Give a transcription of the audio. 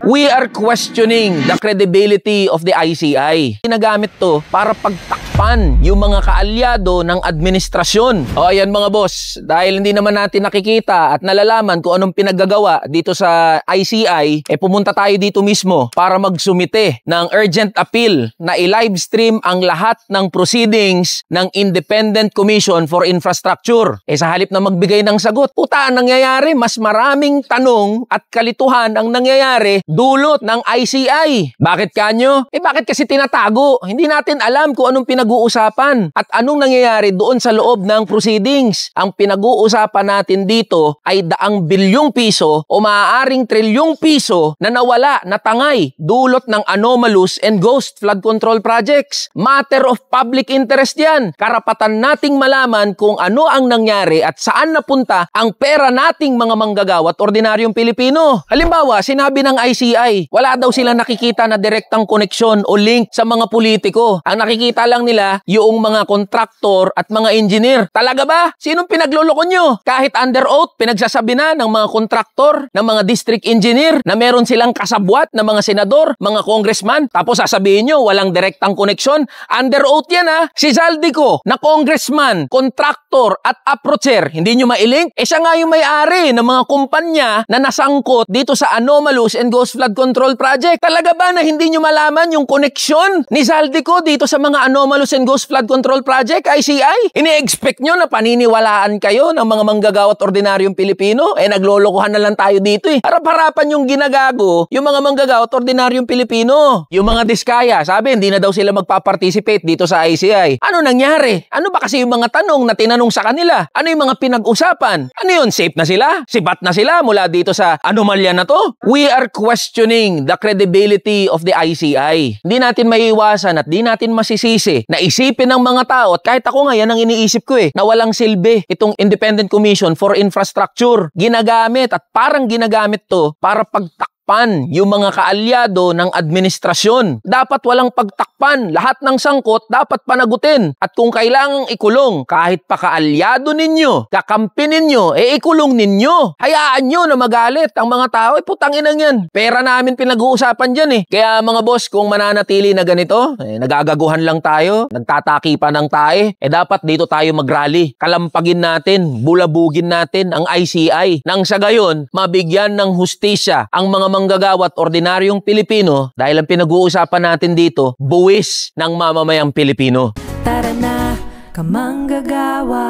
We are questioning the credibility of the ICI. Ginagamit to para pagtakpan yung mga kaalyado ng administrasyon. O ayan mga boss, dahil hindi naman natin nakikita at nalalaman kung anong pinaggagawa dito sa ICI, pumunta tayo dito mismo para magsumite ng urgent appeal na i-livestream ang lahat ng proceedings ng Independent Commission for Infrastructure. Sa halip na magbigay ng sagot, puta, ang nangyayari, mas maraming tanong at kalituhan ang nangyayari dulot ng ICI. Bakit kanyo? Bakit kasi tinatago? Hindi natin alam kung anong pinag-uusapan at anong nangyayari doon sa loob ng proceedings. Ang pinag-uusapan natin dito ay daang bilyong piso o maaaring trilyong piso na nawala, natangay, dulot ng anomalous and ghost flood control projects. Matter of public interest yan. Karapatan nating malaman kung ano ang nangyari at saan napunta ang pera nating mga manggagawa at ordinaryong Pilipino. Halimbawa, sinabi ng ICI, wala daw sila nakikita na direktang koneksyon o link sa mga politiko. Ang nakikita lang nila yung mga kontraktor at mga engineer. Talaga ba? Sinong pinagloloko nyo? Kahit under oath, pinagsasabi na ng mga kontraktor, ng mga district engineer na meron silang kasabwat na mga senador, mga congressman. Tapos sasabihin nyo, walang direktang koneksyon. Under oath yan ha. Si Zaldico na congressman, kontraktor at approacher, hindi nyo mailink? Siya nga yung may-ari ng mga kumpanya na nasangkot dito sa anomalous and ghost flood control project. Talaga ba na hindi nyo malaman yung koneksyon ni Zaldico dito sa mga anomalous and ghost flood control project, ICI? Ini-expect nyo na paniniwalaan kayo ng mga manggagawa at ordinaryong Pilipino? Naglolokohan na lang tayo dito Harap-harapan yung ginagago, yung mga manggagawa at ordinaryong Pilipino. Yung mga diskaya, sabi, hindi na daw sila magpa-participate dito sa ICI. Ano nangyari? Ano ba kasi yung mga tanong na tinanong sa kanila? Ano yung mga pinag-usapan? Ano yun? Safe na sila? Sibat na sila mula dito sa anomalya na to? We are questioning the credibility of the ICI. Hindi natin maiiwasan at di natin masisisi na isipin ng mga tao, at kahit ako nga yan ang iniisip ko na walang silbi itong Independent Commission for Infrastructure. Ginagamit at parang ginagamit to para pagtakpan yung mga kaalyado ng administrasyon. Dapat walang pagtakpan. Lahat ng sangkot dapat panagutin. At kung kailangang ikulong, kahit pa kaalyado ninyo, kakampi ninyo, ikulong ninyo. Hayaan nyo na magalit ang mga tao. Putang inang yan. Pera namin pinag-uusapan dyan Kaya mga boss, kung mananatili na ganito, nagagaguhan lang tayo, nagtataki pa ng tae, dapat dito tayo mag-rally. Kalampagin natin, bulabugin natin ang ICI. Nang sa gayon, mabigyan ng hustisya ang mga manggagawa at ordinaryong Pilipino dahil ang pinag-uusapan natin dito, buwis ng mamamayang Pilipino. Tara na, kamanggagawa.